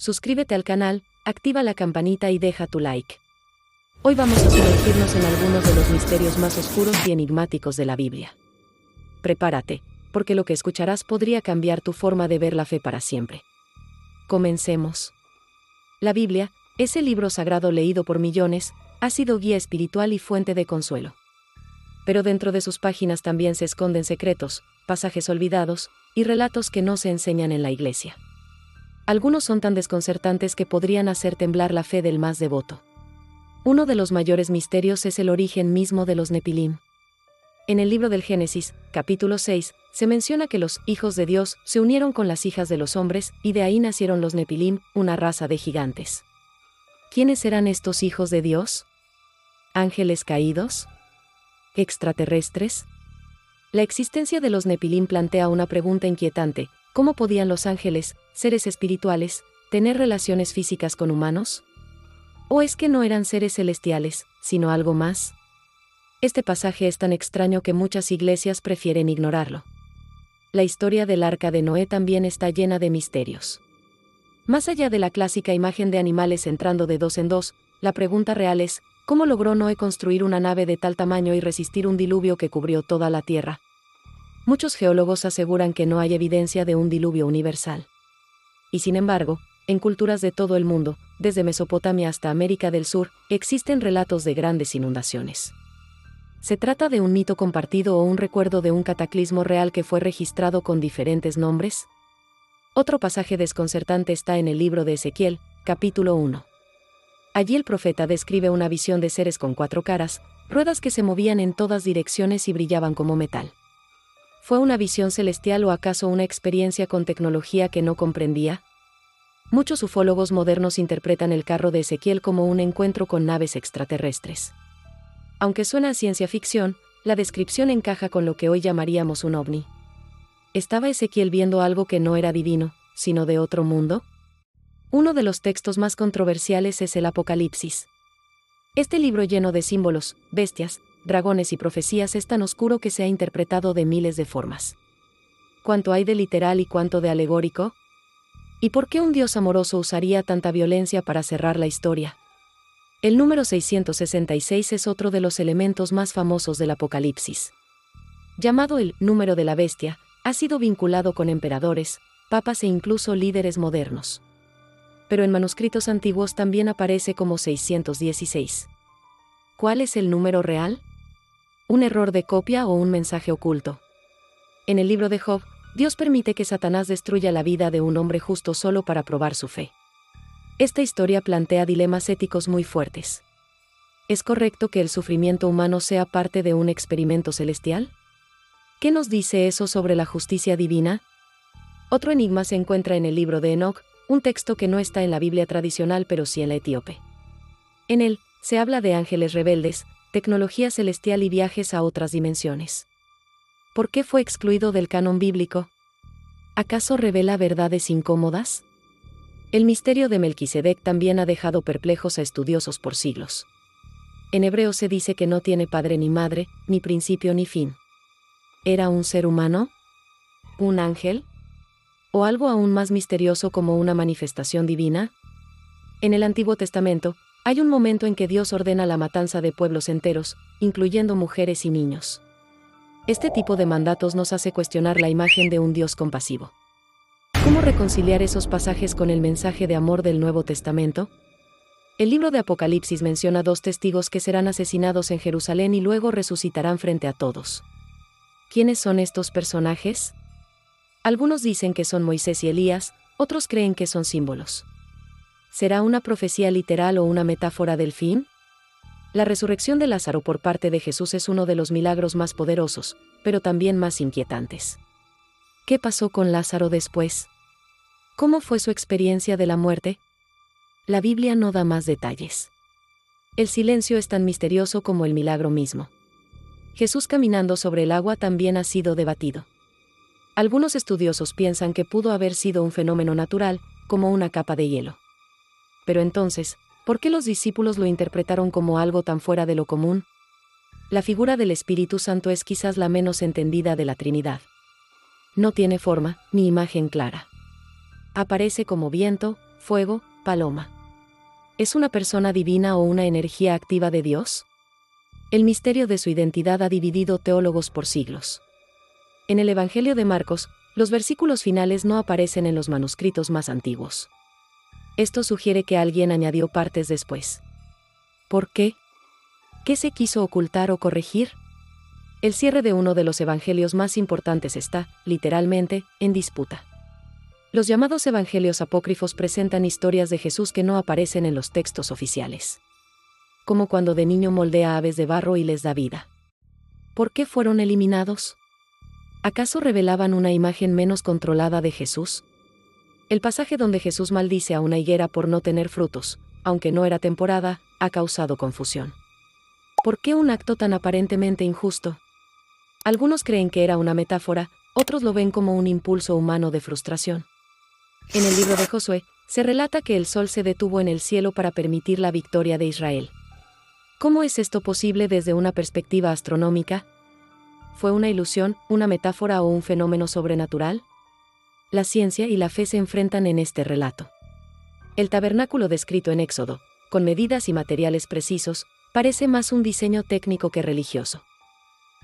Suscríbete al canal, activa la campanita y deja tu like. Hoy vamos a sumergirnos en algunos de los misterios más oscuros y enigmáticos de la Biblia. Prepárate, porque lo que escucharás podría cambiar tu forma de ver la fe para siempre. Comencemos. La Biblia, ese libro sagrado leído por millones, ha sido guía espiritual y fuente de consuelo. Pero dentro de sus páginas también se esconden secretos, pasajes olvidados, y relatos que no se enseñan en la iglesia. Algunos son tan desconcertantes que podrían hacer temblar la fe del más devoto. Uno de los mayores misterios es el origen mismo de los Nepilim. En el libro del Génesis, capítulo 6, se menciona que los hijos de Dios se unieron con las hijas de los hombres, y de ahí nacieron los Nepilim, una raza de gigantes. ¿Quiénes eran estos hijos de Dios? ¿Ángeles caídos? ¿Extraterrestres? La existencia de los Nepilim plantea una pregunta inquietante: ¿cómo podían los ángeles, seres espirituales, tener relaciones físicas con humanos? ¿O es que no eran seres celestiales, sino algo más? Este pasaje es tan extraño que muchas iglesias prefieren ignorarlo. La historia del Arca de Noé también está llena de misterios. Más allá de la clásica imagen de animales entrando de dos en dos, la pregunta real es: ¿cómo logró Noé construir una nave de tal tamaño y resistir un diluvio que cubrió toda la tierra? Muchos geólogos aseguran que no hay evidencia de un diluvio universal. Y sin embargo, en culturas de todo el mundo, desde Mesopotamia hasta América del Sur, existen relatos de grandes inundaciones. ¿Se trata de un mito compartido o un recuerdo de un cataclismo real que fue registrado con diferentes nombres? Otro pasaje desconcertante está en el libro de Ezequiel, capítulo 1. Allí el profeta describe una visión de seres con 4 caras, ruedas que se movían en todas direcciones y brillaban como metal. ¿Fue una visión celestial o acaso una experiencia con tecnología que no comprendía? Muchos ufólogos modernos interpretan el carro de Ezequiel como un encuentro con naves extraterrestres. Aunque suena a ciencia ficción, la descripción encaja con lo que hoy llamaríamos un ovni. ¿Estaba Ezequiel viendo algo que no era divino, sino de otro mundo? Uno de los textos más controversiales es el Apocalipsis. Este libro lleno de símbolos, bestias, dragones y profecías es tan oscuro que se ha interpretado de miles de formas. ¿Cuánto hay de literal y cuánto de alegórico? ¿Y por qué un Dios amoroso usaría tanta violencia para cerrar la historia? El número 666 es otro de los elementos más famosos del Apocalipsis. Llamado el número de la bestia, ha sido vinculado con emperadores, papas e incluso líderes modernos. Pero en manuscritos antiguos también aparece como 616. ¿Cuál es el número real? ¿Un error de copia o un mensaje oculto? En el libro de Job, Dios permite que Satanás destruya la vida de un hombre justo solo para probar su fe. Esta historia plantea dilemas éticos muy fuertes. ¿Es correcto que el sufrimiento humano sea parte de un experimento celestial? ¿Qué nos dice eso sobre la justicia divina? Otro enigma se encuentra en el libro de Enoc, un texto que no está en la Biblia tradicional pero sí en la etíope. En él, se habla de ángeles rebeldes, tecnología celestial y viajes a otras dimensiones. ¿Por qué fue excluido del canon bíblico? ¿Acaso revela verdades incómodas? El misterio de Melquisedec también ha dejado perplejos a estudiosos por siglos. En hebreo se dice que no tiene padre ni madre, ni principio ni fin. ¿Era un ser humano? ¿Un ángel? ¿O algo aún más misterioso como una manifestación divina? En el Antiguo Testamento, hay un momento en que Dios ordena la matanza de pueblos enteros, incluyendo mujeres y niños. Este tipo de mandatos nos hace cuestionar la imagen de un Dios compasivo. ¿Cómo reconciliar esos pasajes con el mensaje de amor del Nuevo Testamento? El libro de Apocalipsis menciona 2 testigos que serán asesinados en Jerusalén y luego resucitarán frente a todos. ¿Quiénes son estos personajes? Algunos dicen que son Moisés y Elías, otros creen que son símbolos. ¿Será una profecía literal o una metáfora del fin? La resurrección de Lázaro por parte de Jesús es uno de los milagros más poderosos, pero también más inquietantes. ¿Qué pasó con Lázaro después? ¿Cómo fue su experiencia de la muerte? La Biblia no da más detalles. El silencio es tan misterioso como el milagro mismo. Jesús caminando sobre el agua también ha sido debatido. Algunos estudiosos piensan que pudo haber sido un fenómeno natural, como una capa de hielo. Pero entonces, ¿por qué los discípulos lo interpretaron como algo tan fuera de lo común? La figura del Espíritu Santo es quizás la menos entendida de la Trinidad. No tiene forma, ni imagen clara. Aparece como viento, fuego, paloma. ¿Es una persona divina o una energía activa de Dios? El misterio de su identidad ha dividido teólogos por siglos. En el Evangelio de Marcos, los versículos finales no aparecen en los manuscritos más antiguos. Esto sugiere que alguien añadió partes después. ¿Por qué? ¿Qué se quiso ocultar o corregir? El cierre de uno de los evangelios más importantes está, literalmente, en disputa. Los llamados evangelios apócrifos presentan historias de Jesús que no aparecen en los textos oficiales. Como cuando de niño moldea aves de barro y les da vida. ¿Por qué fueron eliminados? ¿Acaso revelaban una imagen menos controlada de Jesús? El pasaje donde Jesús maldice a una higuera por no tener frutos, aunque no era temporada, ha causado confusión. ¿Por qué un acto tan aparentemente injusto? Algunos creen que era una metáfora, otros lo ven como un impulso humano de frustración. En el libro de Josué, se relata que el sol se detuvo en el cielo para permitir la victoria de Israel. ¿Cómo es esto posible desde una perspectiva astronómica? ¿Fue una ilusión, una metáfora o un fenómeno sobrenatural? La ciencia y la fe se enfrentan en este relato. El tabernáculo descrito en Éxodo, con medidas y materiales precisos, parece más un diseño técnico que religioso.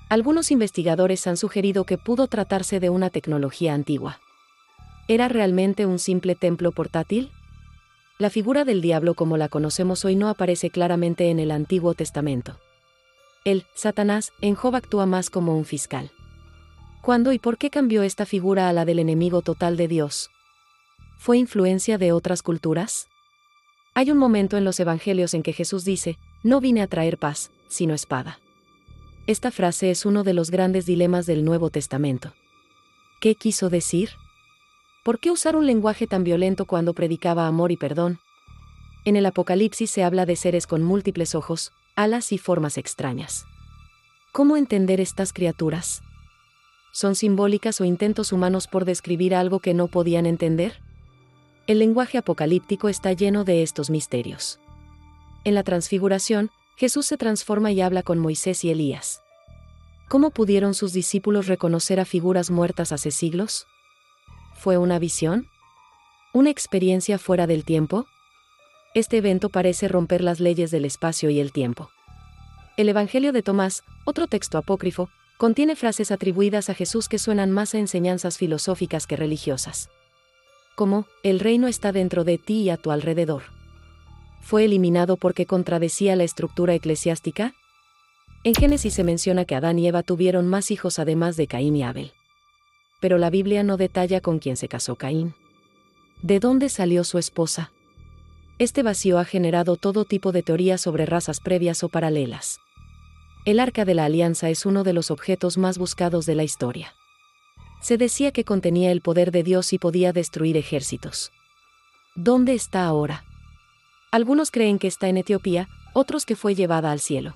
Algunos investigadores han sugerido que pudo tratarse de una tecnología antigua. ¿Era realmente un simple templo portátil? La figura del diablo como la conocemos hoy no aparece claramente en el Antiguo Testamento. Él, Satanás, en Job actúa más como un fiscal. ¿Cuándo y por qué cambió esta figura a la del enemigo total de Dios? ¿Fue influencia de otras culturas? Hay un momento en los evangelios en que Jesús dice, no vine a traer paz, sino espada. Esta frase es uno de los grandes dilemas del Nuevo Testamento. ¿Qué quiso decir? ¿Por qué usar un lenguaje tan violento cuando predicaba amor y perdón? En el Apocalipsis se habla de seres con múltiples ojos, alas y formas extrañas. ¿Cómo entender estas criaturas? ¿Son simbólicas o intentos humanos por describir algo que no podían entender? El lenguaje apocalíptico está lleno de estos misterios. En la Transfiguración, Jesús se transforma y habla con Moisés y Elías. ¿Cómo pudieron sus discípulos reconocer a figuras muertas hace siglos? ¿Fue una visión? ¿Una experiencia fuera del tiempo? Este evento parece romper las leyes del espacio y el tiempo. El Evangelio de Tomás, otro texto apócrifo, contiene frases atribuidas a Jesús que suenan más a enseñanzas filosóficas que religiosas. Como, el reino está dentro de ti y a tu alrededor. ¿Fue eliminado porque contradecía la estructura eclesiástica? En Génesis se menciona que Adán y Eva tuvieron más hijos además de Caín y Abel. Pero la Biblia no detalla con quién se casó Caín. ¿De dónde salió su esposa? Este vacío ha generado todo tipo de teorías sobre razas previas o paralelas. El Arca de la Alianza es uno de los objetos más buscados de la historia. Se decía que contenía el poder de Dios y podía destruir ejércitos. ¿Dónde está ahora? Algunos creen que está en Etiopía, otros que fue llevada al cielo.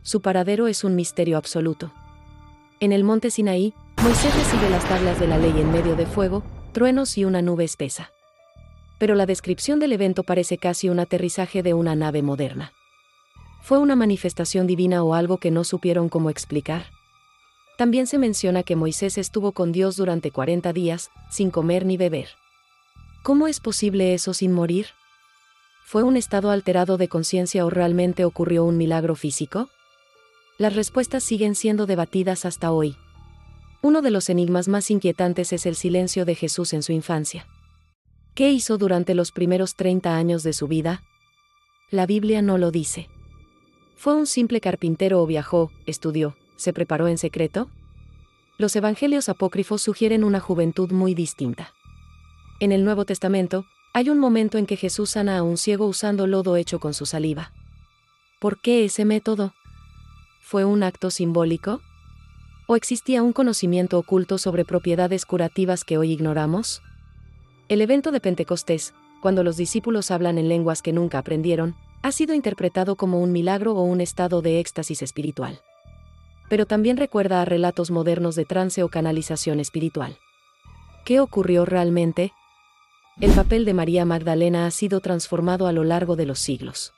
Su paradero es un misterio absoluto. En el monte Sinaí, Moisés recibe las tablas de la ley en medio de fuego, truenos y una nube espesa. Pero la descripción del evento parece casi un aterrizaje de una nave moderna. ¿Fue una manifestación divina o algo que no supieron cómo explicar? También se menciona que Moisés estuvo con Dios durante 40 días, sin comer ni beber. ¿Cómo es posible eso sin morir? ¿Fue un estado alterado de conciencia o realmente ocurrió un milagro físico? Las respuestas siguen siendo debatidas hasta hoy. Uno de los enigmas más inquietantes es el silencio de Jesús en su infancia. ¿Qué hizo durante los primeros 30 años de su vida? La Biblia no lo dice. ¿Fue un simple carpintero o viajó, estudió, se preparó en secreto? Los evangelios apócrifos sugieren una juventud muy distinta. En el Nuevo Testamento, hay un momento en que Jesús sana a un ciego usando lodo hecho con su saliva. ¿Por qué ese método? ¿Fue un acto simbólico? ¿O existía un conocimiento oculto sobre propiedades curativas que hoy ignoramos? El evento de Pentecostés, cuando los discípulos hablan en lenguas que nunca aprendieron, ha sido interpretado como un milagro o un estado de éxtasis espiritual. Pero también recuerda a relatos modernos de trance o canalización espiritual. ¿Qué ocurrió realmente? El papel de María Magdalena ha sido transformado a lo largo de los siglos.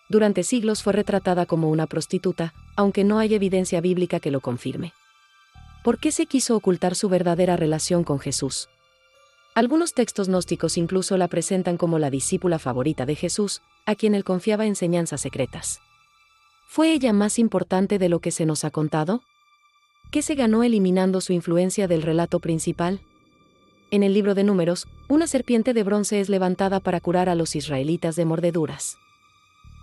Durante siglos fue retratada como una prostituta, aunque no hay evidencia bíblica que lo confirme. ¿Por qué se quiso ocultar su verdadera relación con Jesús? Algunos textos gnósticos incluso la presentan como la discípula favorita de Jesús, a quien él confiaba enseñanzas secretas. ¿Fue ella más importante de lo que se nos ha contado? ¿Qué se ganó eliminando su influencia del relato principal? En el libro de Números, una serpiente de bronce es levantada para curar a los israelitas de mordeduras.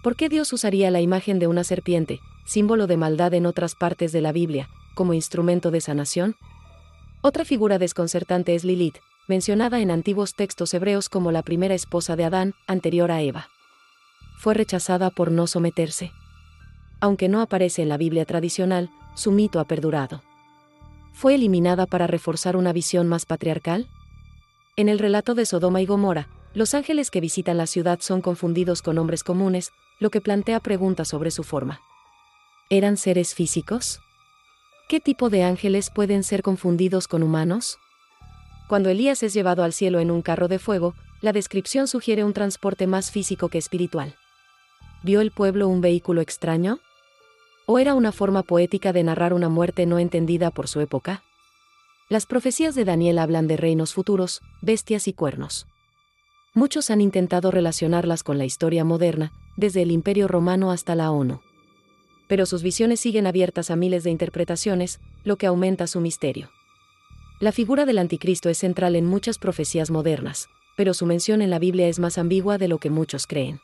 ¿Por qué Dios usaría la imagen de una serpiente, símbolo de maldad en otras partes de la Biblia, como instrumento de sanación? Otra figura desconcertante es Lilith, mencionada en antiguos textos hebreos como la primera esposa de Adán, anterior a Eva. Fue rechazada por no someterse. Aunque no aparece en la Biblia tradicional, su mito ha perdurado. ¿Fue eliminada para reforzar una visión más patriarcal? En el relato de Sodoma y Gomorra, los ángeles que visitan la ciudad son confundidos con hombres comunes, lo que plantea preguntas sobre su forma. ¿Eran seres físicos? ¿Qué tipo de ángeles pueden ser confundidos con humanos? Cuando Elías es llevado al cielo en un carro de fuego, la descripción sugiere un transporte más físico que espiritual. ¿Vio el pueblo un vehículo extraño? ¿O era una forma poética de narrar una muerte no entendida por su época? Las profecías de Daniel hablan de reinos futuros, bestias y cuernos. Muchos han intentado relacionarlas con la historia moderna, desde el Imperio Romano hasta la ONU. Pero sus visiones siguen abiertas a miles de interpretaciones, lo que aumenta su misterio. La figura del anticristo es central en muchas profecías modernas, pero su mención en la Biblia es más ambigua de lo que muchos creen.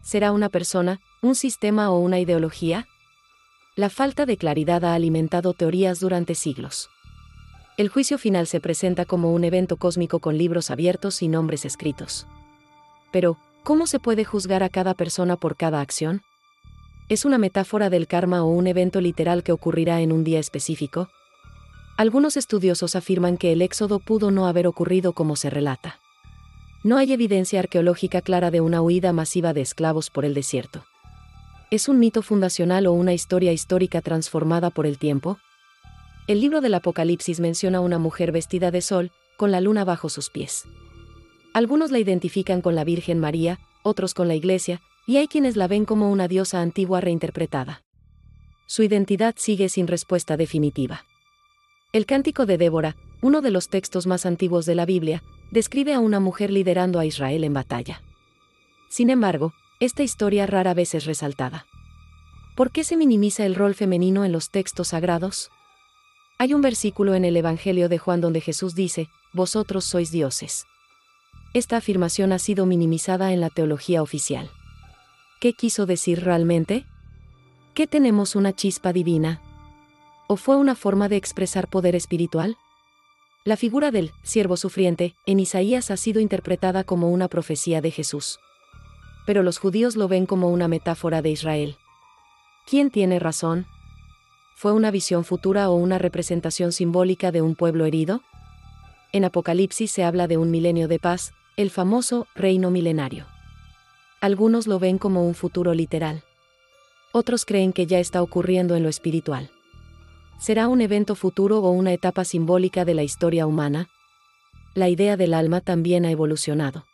¿Será una persona, un sistema o una ideología? La falta de claridad ha alimentado teorías durante siglos. El juicio final se presenta como un evento cósmico con libros abiertos y nombres escritos. Pero, ¿cómo se puede juzgar a cada persona por cada acción? ¿Es una metáfora del karma o un evento literal que ocurrirá en un día específico? Algunos estudiosos afirman que el éxodo pudo no haber ocurrido como se relata. No hay evidencia arqueológica clara de una huida masiva de esclavos por el desierto. ¿Es un mito fundacional o una historia histórica transformada por el tiempo? El libro del Apocalipsis menciona a una mujer vestida de sol, con la luna bajo sus pies. Algunos la identifican con la Virgen María, otros con la Iglesia, y hay quienes la ven como una diosa antigua reinterpretada. Su identidad sigue sin respuesta definitiva. El Cántico de Débora, uno de los textos más antiguos de la Biblia, describe a una mujer liderando a Israel en batalla. Sin embargo, esta historia rara vez es resaltada. ¿Por qué se minimiza el rol femenino en los textos sagrados? Hay un versículo en el Evangelio de Juan donde Jesús dice, «Vosotros sois dioses». Esta afirmación ha sido minimizada en la teología oficial. ¿Qué quiso decir realmente? ¿Que tenemos una chispa divina? ¿O fue una forma de expresar poder espiritual? La figura del siervo sufriente en Isaías ha sido interpretada como una profecía de Jesús. Pero los judíos lo ven como una metáfora de Israel. ¿Quién tiene razón? ¿Fue una visión futura o una representación simbólica de un pueblo herido? En Apocalipsis se habla de un milenio de paz, el famoso reino milenario. Algunos lo ven como un futuro literal. Otros creen que ya está ocurriendo en lo espiritual. ¿Será un evento futuro o una etapa simbólica de la historia humana? La idea del alma también ha evolucionado.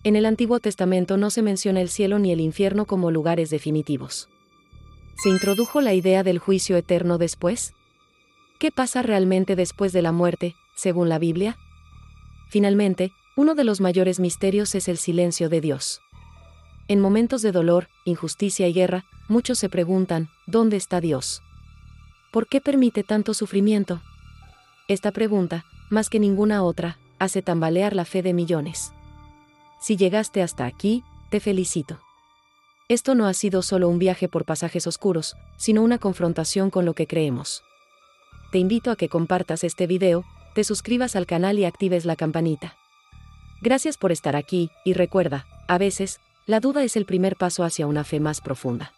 En el Antiguo Testamento no se menciona el cielo ni el infierno como lugares definitivos. ¿Se introdujo la idea del juicio eterno después? ¿Qué pasa realmente después de la muerte, según la Biblia? Finalmente, uno de los mayores misterios es el silencio de Dios. En momentos de dolor, injusticia y guerra, muchos se preguntan, ¿dónde está Dios? ¿Por qué permite tanto sufrimiento? Esta pregunta, más que ninguna otra, hace tambalear la fe de millones. Si llegaste hasta aquí, te felicito. Esto no ha sido solo un viaje por pasajes oscuros, sino una confrontación con lo que creemos. Te invito a que compartas este video, te suscribas al canal y actives la campanita. Gracias por estar aquí, y recuerda, a veces, la duda es el primer paso hacia una fe más profunda.